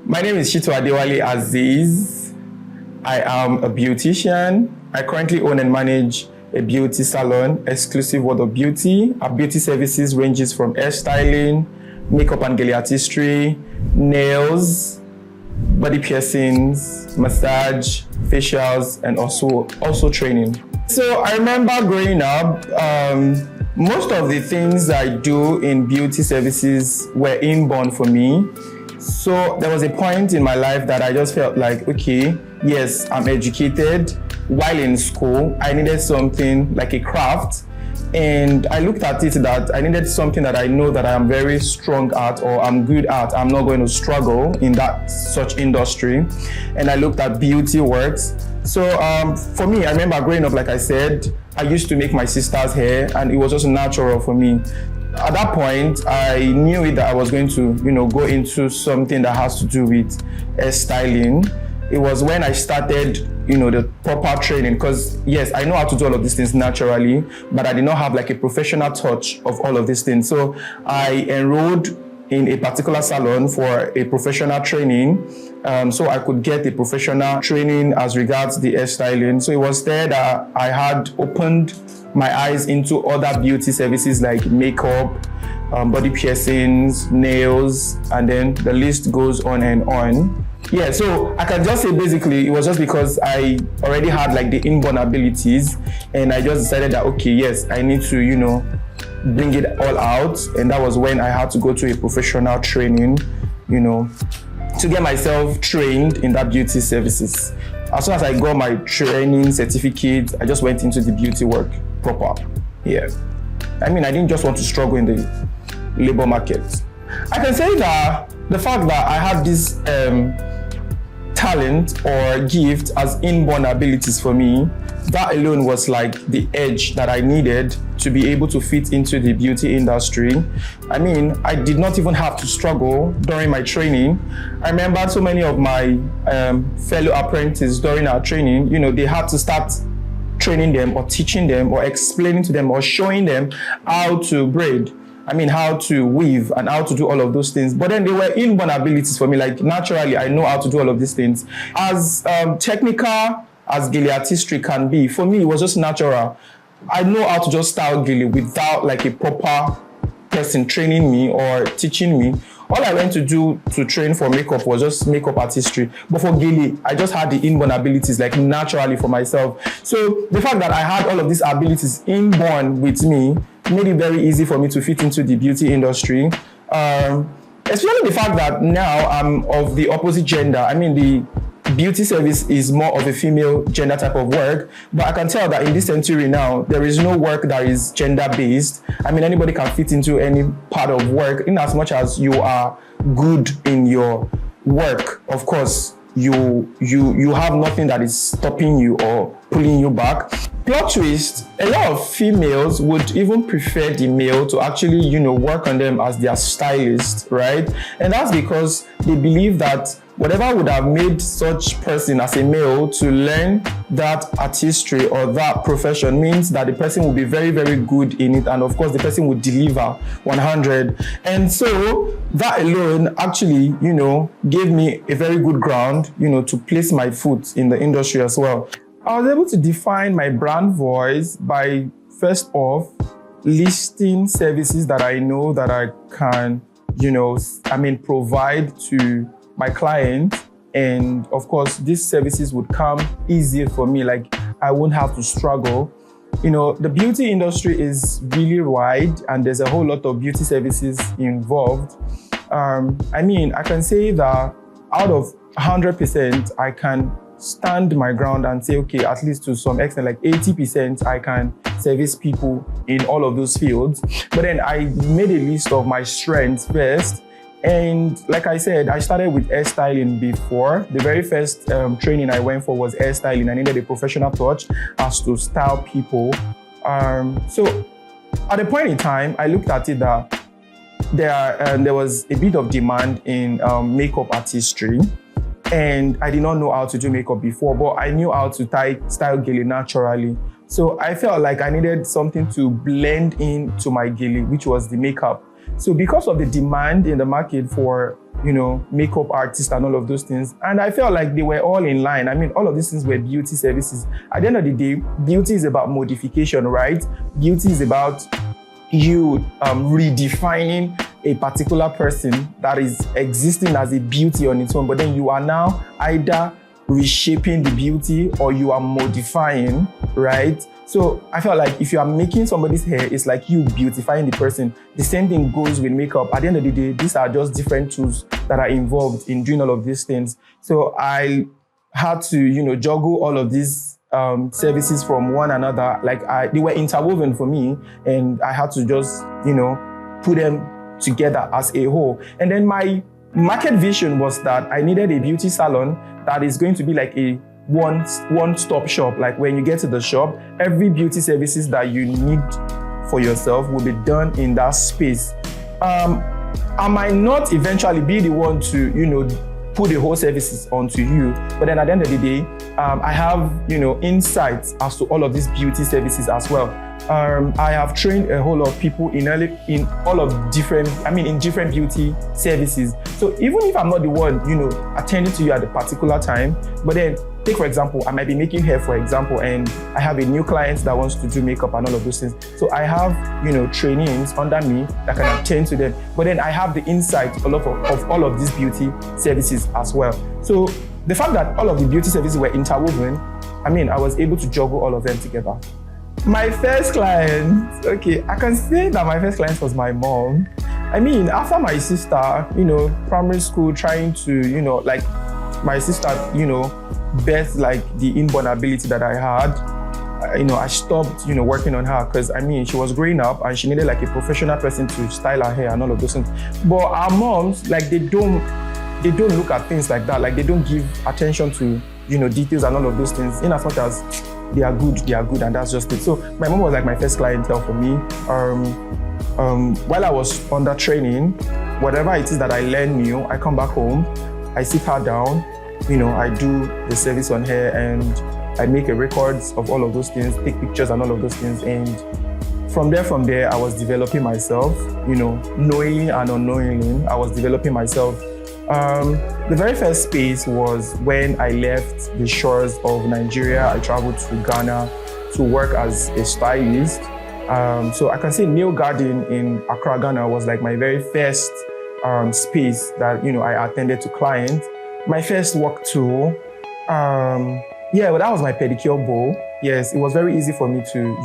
My name is Shito Adewale Aziz. I am a beautician. I currently own and manage a beauty salon, Exclusive World of Beauty. Our beauty services ranges from hairstyling, makeup and Gele Artistry, nails, body piercings, massage, facials, and also training. So I remember growing up, most of the things I do in beauty services were inborn for me. So there was a point in my life that I just felt like, okay, yes, I'm educated. While in school, I needed something like a craft. And I looked at it that I needed something that I know that I am very strong at or I'm good at. I'm not going to struggle in that such industry. And I looked at beauty works. So for me, I remember growing up, like I said, I used to make my sister's hair and it was just natural for me. At that point, I knew it that I was going to, go into something that has to do with hairstyling. It was when I started, the proper training, because yes, I know how to do all of these things naturally, but I did not have like a professional touch of all of these things. So I enrolled in a particular salon for a professional training, so I could get a professional training as regards the hairstyling. So it was there that I had opened my eyes into other beauty services like makeup, body piercings, nails, and then the list goes on and on. Yeah, so I can just say basically it was just because I already had like the inborn abilities and I just decided that, okay, yes, I need to, bring it all out. And that was when I had to go to a professional training, to get myself trained in that beauty services. As soon as I got my training certificate, I just went into the beauty work proper. Yeah. I mean, I didn't just want to struggle in the labor market. I can say that the fact that I had this talent or gift as inborn abilities for me, that alone was like the edge that I needed to be able to fit into the beauty industry. I mean, I did not even have to struggle during my training. I remember so many of my fellow apprentices during our training, they had to start training them or teaching them or explaining to them or showing them how to braid. I mean, how to weave and how to do all of those things. But then they were inborn abilities for me. Like naturally, I know how to do all of these things. As technical as Gele Artistry can be, for me, it was just natural. I know how to just style Gele without like a proper person training me or teaching me. All I went to do to train for makeup was just makeup artistry. But for Gele, I just had the inborn abilities like naturally for myself. So the fact that I had all of these abilities inborn with me made it very easy for me to fit into the beauty industry. Especially the fact that now I'm of the opposite gender. I mean, the beauty service is more of a female gender type of work, but I can tell that in this century now, there is no work that is gender-based. I mean, anybody can fit into any part of work in as much as you are good in your work. Of course, you have nothing that is stopping you or pulling you back. Plot twist, a lot of females would even prefer the male to actually, work on them as their stylist, right? And that's because they believe that whatever would have made such person as a male to learn that artistry or that profession means that the person will be very, very good in it. And of course, the person would deliver 100. And so that alone actually, gave me a very good ground, to place my foot in the industry as well. I was able to define my brand voice by, first off, listing services that I know that I can, provide to my client. And of course, these services would come easier for me. Like I won't have to struggle. The beauty industry is really wide and there's a whole lot of beauty services involved. I can say that out of 100%, I can stand my ground and say, okay, at least to some extent, like 80%, I can service people in all of those fields. But then I made a list of my strengths first. And like I said, I started with hairstyling before. The very first training I went for was hairstyling. I needed a professional touch as to style people. So at a point in time, I looked at it that there was a bit of demand in makeup artistry. And I did not know how to do makeup before, but I knew how to style Gele naturally. So I felt like I needed something to blend into my Gele, which was the makeup. So because of the demand in the market for makeup artists and all of those things. And I felt like they were all in line. I mean, all of these things were beauty services. At the end of the day, beauty is about modification, right? Beauty is about you redefining a particular person that is existing as a beauty on its own, but then you are now either reshaping the beauty or you are modifying, right? So I felt like if you are making somebody's hair, it's like you beautifying the person. The same thing goes with makeup. At the end of the day, these are just different tools that are involved in doing all of these things. So I had to, juggle all of these services from one another. Like they were interwoven for me, and I had to just, put them together as a whole. And then my market vision was that I needed a beauty salon that is going to be like a one-stop shop. Like when you get to the shop, every beauty services that you need for yourself will be done in that space. I might not eventually be the one to, put the whole services onto you, but then at the end of the day, I have, insights as to all of these beauty services as well. I have trained a whole lot of people in different beauty services. So even if I'm not the one, attending to you at a particular time, but then take for example, I might be making hair, for example, and I have a new client that wants to do makeup and all of those things. So I have, trainees under me that can attend to them. But then I have the insight of all of these beauty services as well. So the fact that all of the beauty services were interwoven, I was able to juggle all of them together. My first client, okay, I can say that my first client was my mom. After my sister, primary school, trying to, my sister, birthed like the inborn ability that I had. I stopped, working on her because she was growing up and she needed like a professional person to style her hair and all of those things. But our moms, like they don't look at things like that. Like they don't give attention to, details and all of those things. In as much as they are good, and that's just it. So my mom was like my first clientele for me. While I was under training, whatever it is that I learn new, I come back home, I sit her down, I do the service on her, and I make a records of all of those things, take pictures and all of those things. And from there, I was developing myself, knowing and unknowingly, I was developing myself. The very first space was when I left the shores of Nigeria. I traveled to Ghana to work as a stylist. So I can say Nail Garden in Accra, Ghana was like my very first space that, I attended to clients. My first work tool, well, that was my pedicure bowl. Yes, it was very easy for me to,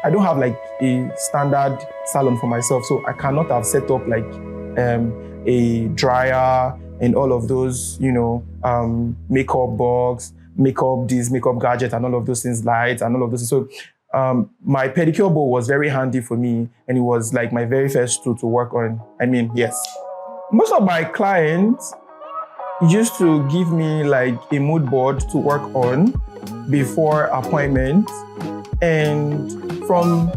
I don't have like a standard salon for myself, so I cannot have set up like a dryer and all of those, makeup box, makeup gadget and all of those things, lights and all of those. So my pedicure bowl was very handy for me, and it was like my very first tool to work on. Yes. Most of my clients used to give me like a mood board to work on before appointment. And from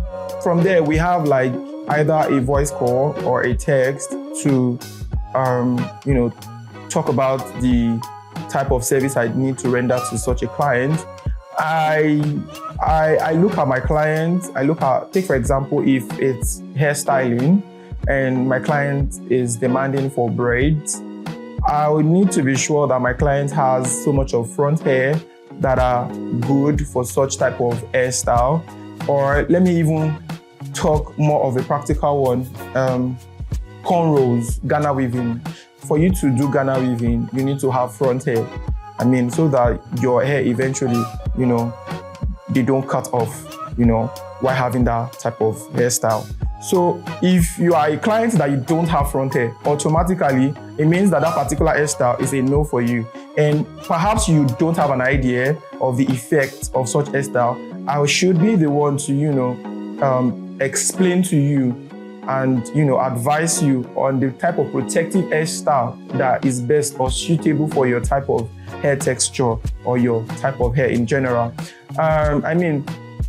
there, we have like either a voice call or a text to, talk about the type of service I need to render to such a client. I look at my client, take for example, if it's hairstyling and my client is demanding for braids, I would need to be sure that my client has so much of front hair that are good for such type of hairstyle. Or let me even talk more of a practical one, cornrows, Ghana weaving. For you to do Ghana weaving, you need to have front hair. So that your hair eventually, they don't cut off, while having that type of hairstyle. So if you are a client that you don't have front hair, automatically, it means that that particular hairstyle is a no for you. And perhaps you don't have an idea of the effect of such hairstyle. I should be the one to, explain to you and, advise you on the type of protective hairstyle that is best or suitable for your type of hair texture or your type of hair in general.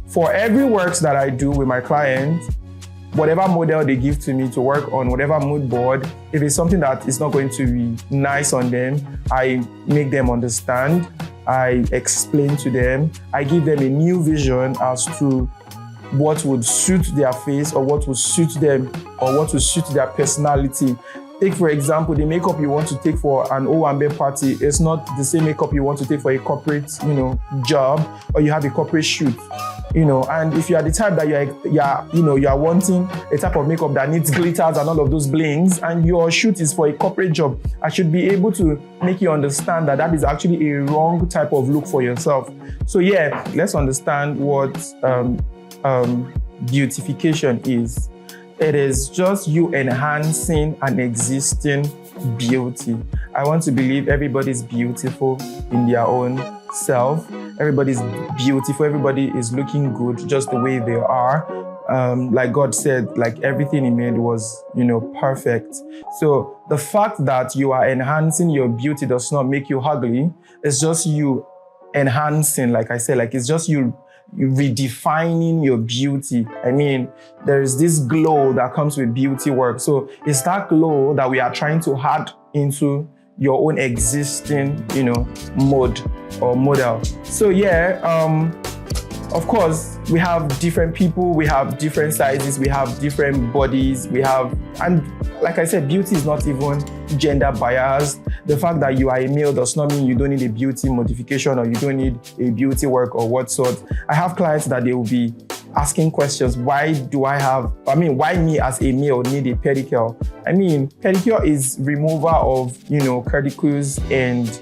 For every works that I do with my clients, whatever model they give to me to work on, whatever mood board, if it's something that is not going to be nice on them, I make them understand, I explain to them, I give them a new vision as to what would suit their face or what would suit them or what would suit their personality. Take, for example, the makeup you want to take for an Owambe party is not the same makeup you want to take for a corporate, job, or you have a corporate shoot, and if you are the type that you are wanting a type of makeup that needs glitters and all of those blings, and your shoot is for a corporate job, I should be able to make you understand that is actually a wrong type of look for yourself. So yeah, let's understand what beautification is. It is just you enhancing an existing beauty. I want to believe everybody's beautiful in their own self. Everybody's beautiful. Everybody is looking good just the way they are. Like God said, like everything He made was, perfect. So the fact that you are enhancing your beauty does not make you ugly. It's just you enhancing, like I said, like it's just you redefining your beauty. I mean, there is this glow that comes with beauty work. So it's that glow that we are trying to add into your own existing, mode or model. So yeah, of course, we have different people, we have different sizes, we have different bodies, and like I said, beauty is not even gender biased. The fact that you are a male does not mean you don't need a beauty modification or you don't need a beauty work or what sort. I have clients that they will be asking questions. Why me as a male need a pedicure? I mean, pedicure is removal of, cuticles and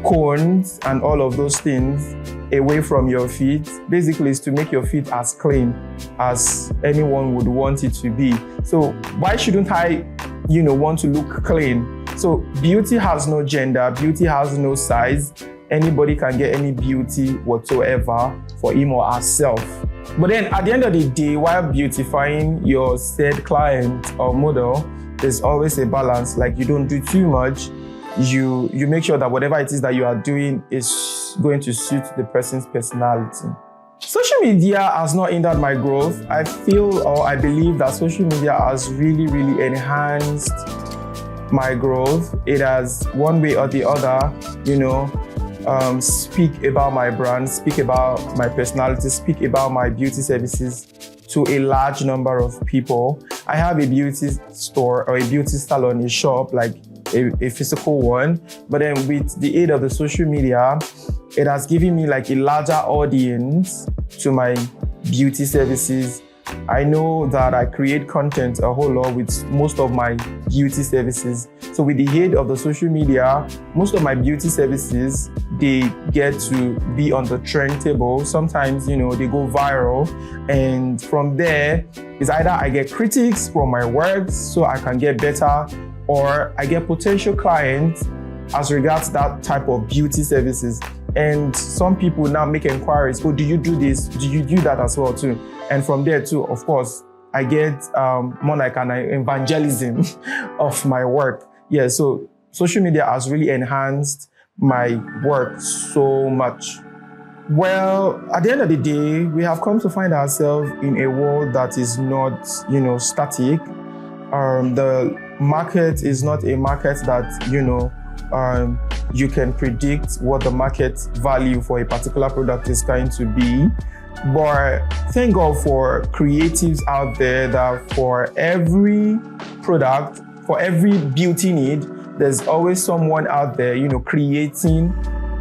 cones and all of those things away from your feet. Basically, it's to make your feet as clean as anyone would want it to be. So why shouldn't I, want to look clean? So beauty has no gender, beauty has no size. Anybody can get any beauty whatsoever for him or herself. But then at the end of the day, while beautifying your said client or model, there's always a balance. Like you don't do too much. You make sure that whatever it is that you are doing is going to suit the person's personality. Social media has not hindered my growth. I feel or I believe that social media has really, really enhanced my growth. It has, one way or the other, speak about my brand, speak about my personality, speak about my beauty services to a large number of people. I have a beauty store or a beauty salon, a shop, like a physical one. But then with the aid of the social media, it has given me like a larger audience to my beauty services. I know that I create content a whole lot with most of my beauty services. So with the aid of the social media, most of my beauty services, they get to be on the trend table. Sometimes, they go viral. And from there, it's either I get critics from my works so I can get better, or I get potential clients as regards that type of beauty services. And some people now make inquiries, oh, do you do this? Do you do that as well too? And from there too, of course, I get more like an evangelism of my work. Yeah, so social media has really enhanced my work so much. Well, at the end of the day, we have come to find ourselves in a world that is not, static. The market is not a market that, you can predict what the market value for a particular product is going to be. But thank God for creatives out there that for every product, for every beauty need, there's always someone out there, creating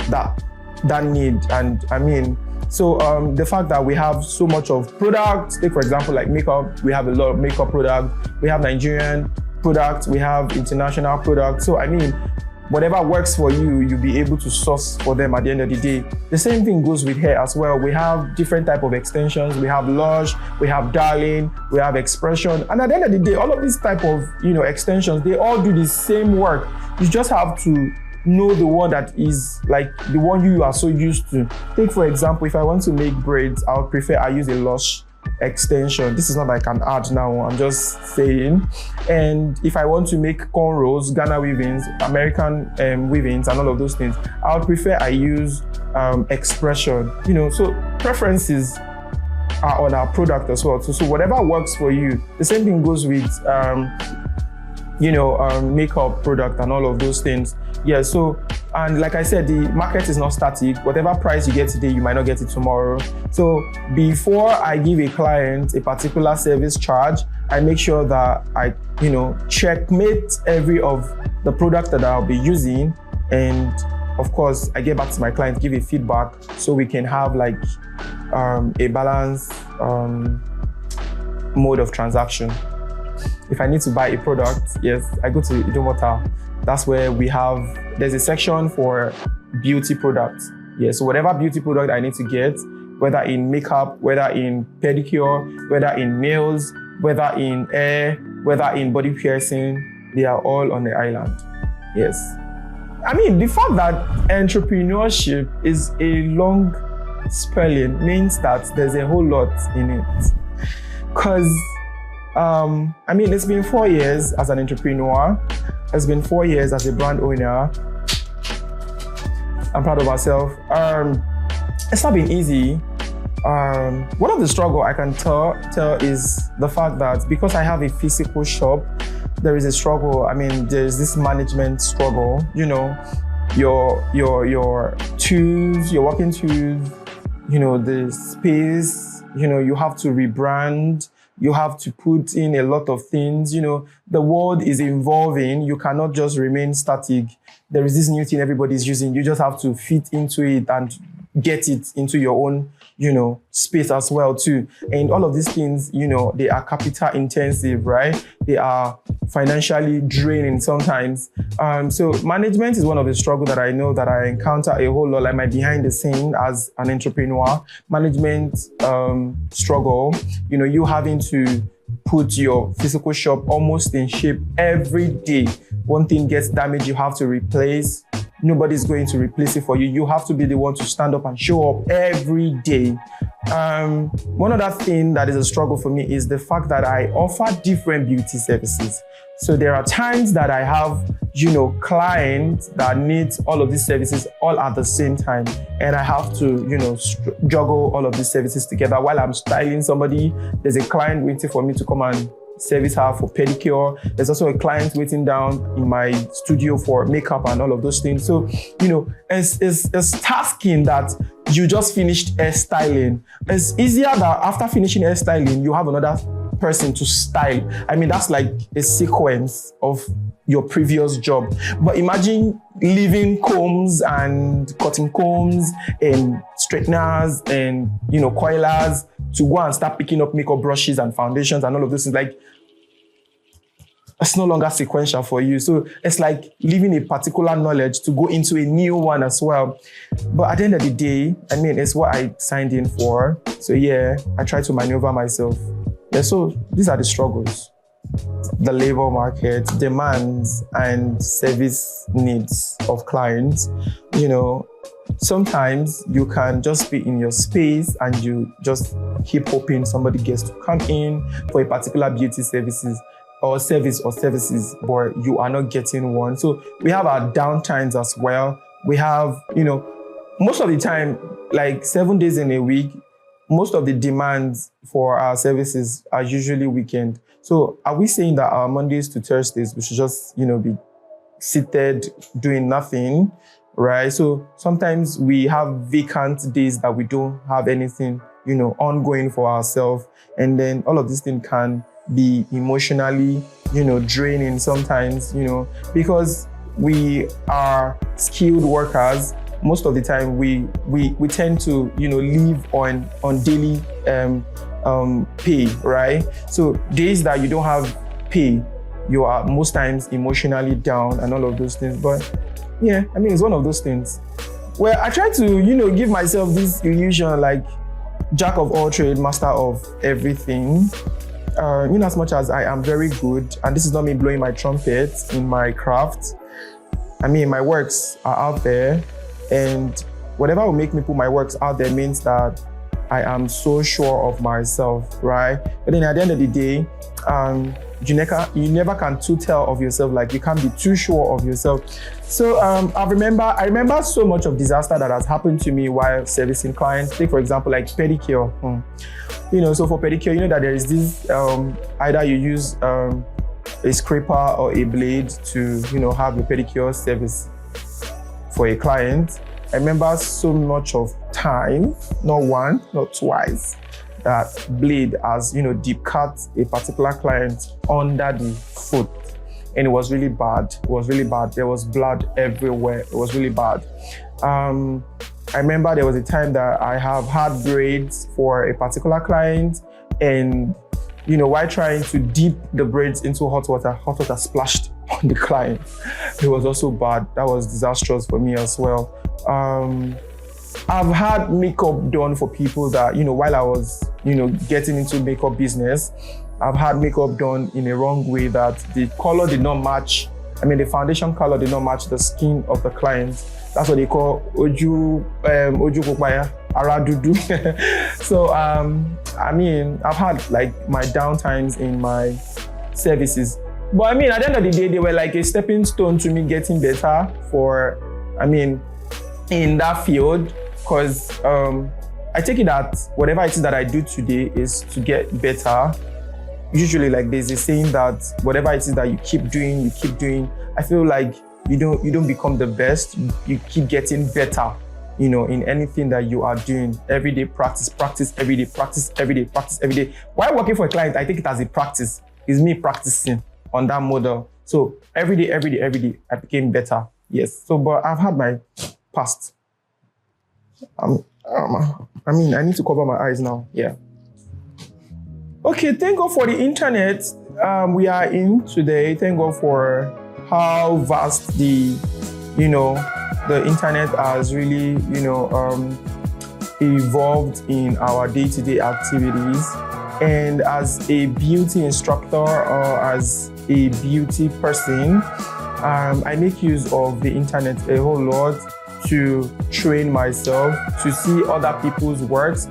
that need. And I mean, so the fact that we have so much of products, take for example, like makeup, we have a lot of makeup products, we have Nigerian products, we have international products. So I mean, whatever works for you, you'll be able to source for them at the end of the day. The same thing goes with hair as well. We have different type of extensions. We have lush, we have darling, we have expression. And at the end of the day, all of these type of, extensions, they all do the same work. You just have to know the one that is like the one you are so used to. Take for example, if I want to make braids, I would prefer I use a lush extension. This is not like an ad now, I'm just saying. And if I want to make cornrows, Ghana weavings, American weavings and all of those things, I would prefer I use expression. So preferences are on our product as well. So whatever works for you. The same thing goes with makeup product and all of those things. Yeah, so, and like I said, the market is not static. Whatever price you get today, you might not get it tomorrow. So before I give a client a particular service charge, I make sure that I, checkmate every of the products that I'll be using, and of course, I get back to my client, give a feedback, so we can have like a balanced mode of transaction. If I need to buy a product, yes, I go to Idomota. That's where there's a section for beauty products. Yeah, so whatever beauty product I need to get, whether in makeup, whether in pedicure, whether in nails, whether in hair, whether in body piercing, they are all on the island. Yes. I mean, the fact that entrepreneurship is a long spelling means that there's a whole lot in it. Because, it's been 4 years as an entrepreneur. It's been 4 years as a brand owner. I'm proud of myself. It's not been easy. One of the struggle I can tell is the fact that because I have a physical shop, there is a struggle. There's this management struggle. Your tools, your working tools, the space, you have to rebrand. You have to put in a lot of things. The world is evolving. You cannot just remain static. There is this new thing everybody's using. You just have to fit into it and get it into your own, space as well too. And all of these things, they are capital intensive, right? They are financially draining sometimes. So management is one of the struggles that I know that I encounter a whole lot, like my behind the scene as an entrepreneur. Management struggle, you having to put your physical shop almost in shape every day. One thing gets damaged, you have to replace. Nobody's going to replace it for you. You have to be the one to stand up and show up every day. One other thing that is a struggle for me is the fact that I offer different beauty services. So there are times that I have, clients that need all of these services all at the same time. And I have to, juggle all of these services together. While I'm styling somebody, there's a client waiting for me to come and service her for pedicure. There's also a client waiting down in my studio for makeup and all of those things. So, it's tasking that you just finished hairstyling. It's easier that after finishing hairstyling, you have another person to style. That's like a sequence of your previous job. But imagine leaving combs and cutting combs and straighteners and, coilers to go and start picking up makeup brushes and foundations and all of those things. Like, it's no longer sequential for you. So it's like leaving a particular knowledge to go into a new one as well. But at the end of the day, it's what I signed in for. So yeah, I try to maneuver myself. Yeah, so these are the struggles. The labor market, demands and service needs of clients. Sometimes you can just be in your space and you just keep hoping somebody gets to come in for a particular beauty services, but you are not getting one. So we have our downtimes as well. We have, most of the time, like 7 days in a week, most of the demands for our services are usually weekend. So are we saying that our Mondays to Thursdays, we should just, be seated doing nothing, right? So sometimes we have vacant days that we don't have anything, ongoing for ourselves. And then all of these things can be emotionally, draining sometimes, because we are skilled workers. Most of the time we tend to, live on daily pay, right? So days that you don't have pay, you are most times emotionally down and all of those things. But yeah, it's one of those things. Well, I try to, give myself this illusion like jack of all trades, master of everything. As much as I am very good, and this is not me blowing my trumpet in my craft. My works are out there, and whatever will make me put my works out there means that I am so sure of myself, right? But then at the end of the day, you never can too tell of yourself. Like, you can't be too sure of yourself. So I remember so much of disaster that has happened to me while servicing clients. Take, for example, like pedicure. So for pedicure, that there is this, either you use a scraper or a blade to, have a pedicure service for a client. I remember so much of time, not one, not twice, that blade has, deep cut a particular client under the foot. And it was really bad. It was really bad. There was blood everywhere. It was really bad. I remember there was a time that I have had braids for a particular client, and while trying to dip the braids into hot water splashed on the client. It was also bad. That was disastrous for me as well. I've had makeup done for people that, while I was, getting into makeup business, I've had makeup done in a wrong way that the color did not match. The foundation color did not match the skin of the client. That's what they call oju kokpaya, aradudu. So, I've had like my downtimes in my services. But at the end of the day, they were like a stepping stone to me getting better in that field. Because I take it that whatever it is that I do today is to get better. Usually, like there's a saying that whatever it is that you keep doing. I feel like you don't become the best. You keep getting better, in anything that you are doing. Every day, practice every day, practice every day. While working for a client, I take it as a practice. It's me practicing on that model. So every day, I became better. Yes. So, but I've had my past. I need to cover my eyes now. Yeah. Okay, thank God for the internet we are in today. Thank God for how vast the internet has really, evolved in our day-to-day activities. And as a beauty instructor or as a beauty person, I make use of the internet a whole lot to train myself, to see other people's works.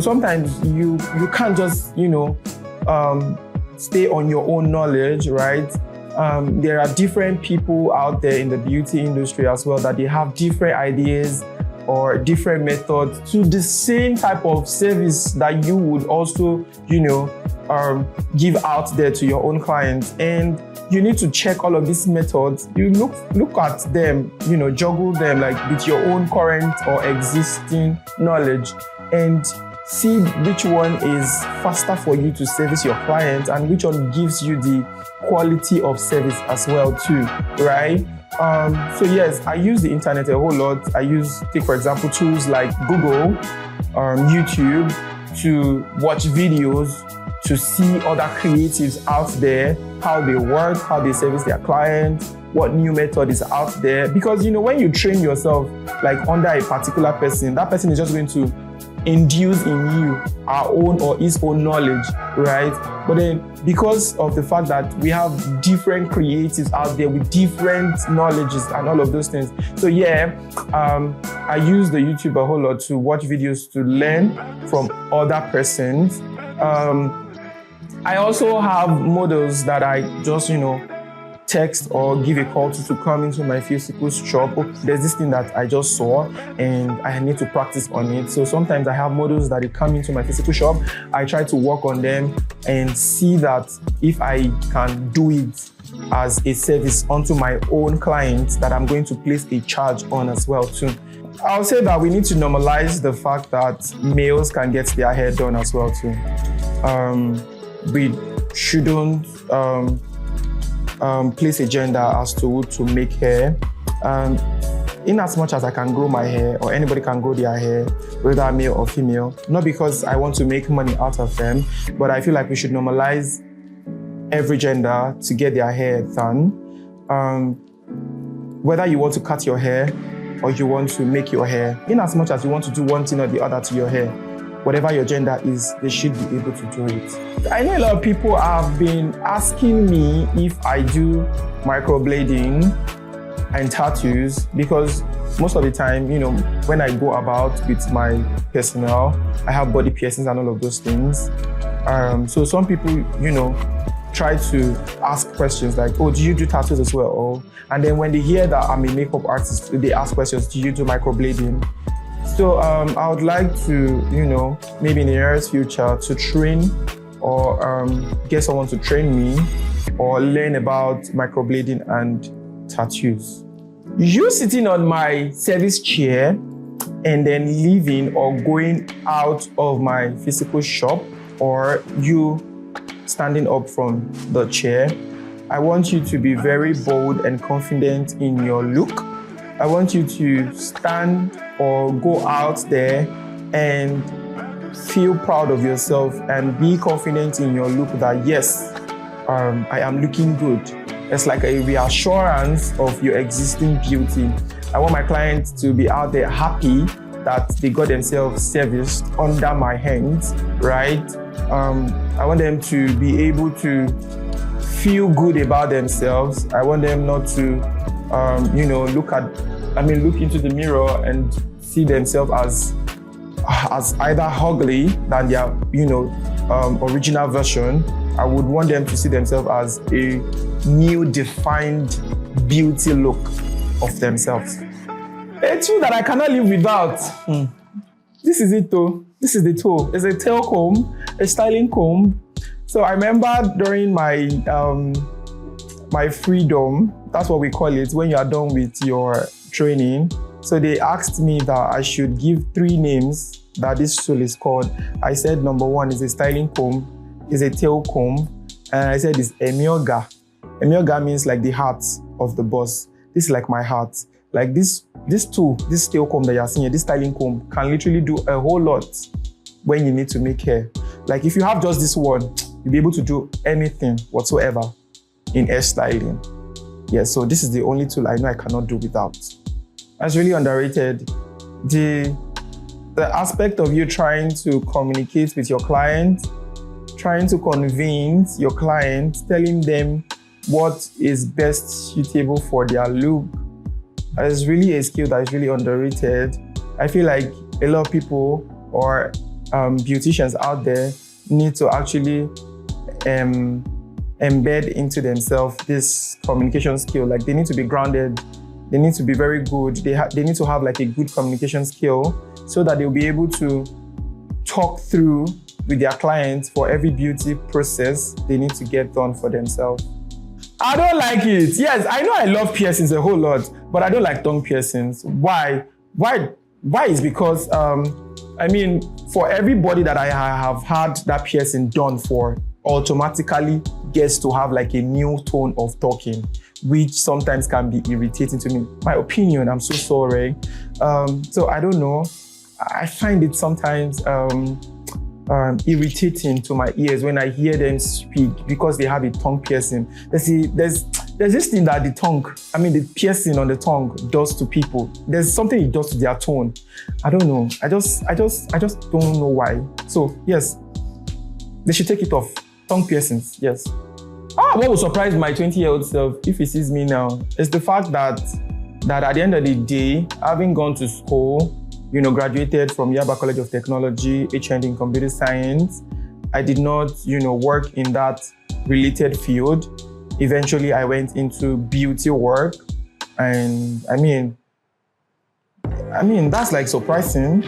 Sometimes you can't just, stay on your own knowledge, right? There are different people out there in the beauty industry as well that they have different ideas or different methods to the same type of service that you would also, give out there to your own clients. And you need to check all of these methods. You look at them, juggle them like with your own current or existing knowledge and see which one is faster for you to service your client and which one gives you the quality of service as well too, right? So yes, I use the internet a whole lot. Take for example, tools like Google, YouTube to watch videos, to see other creatives out there, how they work, how they service their clients, what new method is out there. Because, when you train yourself like under a particular person, that person is just going to induce in you our own or his own knowledge, right? But then because of the fact that we have different creatives out there with different knowledges and all of those things. So yeah, I use the YouTube a whole lot to watch videos to learn from other persons. I also have models that I just, text or give a call to come into my physical shop. Oh, there's this thing that I just saw and I need to practice on it. So sometimes I have models that they come into my physical shop. I try to work on them and see that if I can do it as a service onto my own clients that I'm going to place a charge on as well too. I'll say that we need to normalize the fact that males can get their hair done as well too. We shouldn't place a gender as to who to make hair. In as much as I can grow my hair, or anybody can grow their hair, whether male or female, not because I want to make money out of them, but I feel like we should normalize every gender to get their hair done. Whether you want to cut your hair or you want to make your hair, in as much as you want to do one thing or the other to your hair, whatever your gender is, they should be able to do it. I know a lot of people have been asking me if I do microblading and tattoos, because most of the time, when I go about with my personnel, I have body piercings and all of those things. So some people, try to ask questions like, oh, do you do tattoos as well? And then when they hear that I'm a makeup artist, they ask questions, do you do microblading? So I would like to, maybe in the nearest future to train or get someone to train me or learn about microblading and tattoos. You sitting on my service chair and then leaving or going out of my physical shop, or you standing up from the chair, I want you to be very bold and confident in your look. I want you to stand or go out there and feel proud of yourself and be confident in your look that yes, I am looking good. It's like a reassurance of your existing beauty. I want my clients to be out there happy that they got themselves serviced under my hands, right? I want them to be able to feel good about themselves. I want them not to, look into the mirror and see themselves as either ugly than their, original version. I would want them to see themselves as a new defined beauty look of themselves. A tool that I cannot live without. This is it though. This is the tool. It's a tail comb, a styling comb. So I remember during my my freedom, that's what we call it, when you are done with your training. So they asked me that I should give 3 names that this tool is called. I said number 1 is a styling comb, is a tail comb, and I said it's emioga. Emioga means like the heart of the boss. This is like my heart. Like this tool, this tail comb that you're seeing here, this styling comb can literally do a whole lot when you need to make hair. Like if you have just this one, you'll be able to do anything whatsoever in hair styling. Yeah, so this is the only tool I know I cannot do without. That's really underrated. The aspect of you trying to communicate with your client, trying to convince your client, telling them what is best suitable for their look, is really a skill that is really underrated. I feel like a lot of people or beauticians out there need to actually embed into themselves this communication skill. Like they need to be grounded, they need to be very good, they need to have like a good communication skill so that they'll be able to talk through with their clients for every beauty process they need to get done for themselves. I don't like it. Yes, I know I love piercings a whole lot, but I don't like tongue piercings. Why? Why is because, for everybody that I have had that piercing done for, automatically gets to have like a new tone of talking, which sometimes can be irritating to me. My opinion, I'm so sorry. So I don't know. I find it sometimes irritating to my ears when I hear them speak because they have a tongue piercing. There's this thing that the piercing on the tongue does to people. There's something it does to their tone. I don't know. I just don't know why. So yes, they should take it off. Tongue piercings, yes. What will surprise my 20-year-old self if he sees me now is the fact that at the end of the day, having gone to school, graduated from Yaba College of Technology, HND in Computer Science. I did not, work in that related field. Eventually, I went into beauty work. And that's like surprising.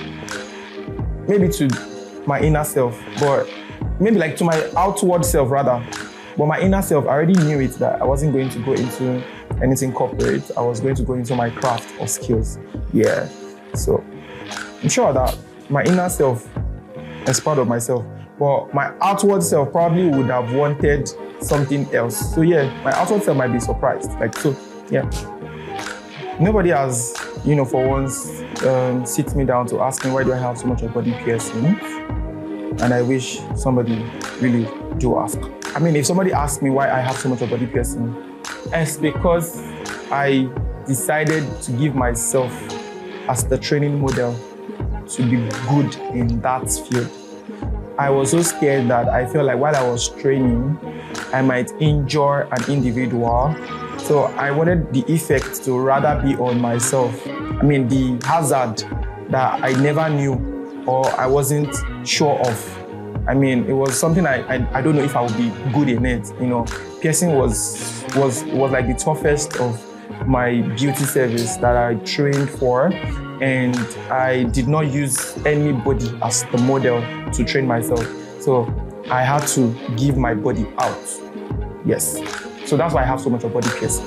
Maybe to my inner self, but maybe like to my outward self rather. But my inner self, I already knew it that I wasn't going to go into anything corporate. I was going to go into my craft or skills. Yeah, so I'm sure that my inner self is part of myself, but my outward self probably would have wanted something else. So yeah, my outward self might be surprised. Nobody has, for once, sit me down to ask me why do I have so much of body piercing, and I wish somebody really do ask. If somebody asks me why I have so much of body piercing, it's because I decided to give myself as the training model to be good in that field. I was so scared that I felt like while I was training, I might injure an individual. So I wanted the effect to rather be on myself. The hazard that I never knew or I wasn't sure of. It was something I don't know if I would be good in it. Piercing was like the toughest of my beauty service that I trained for. And I did not use anybody as the model to train myself. So I had to give my body out. Yes. So that's why I have so much of body piercing.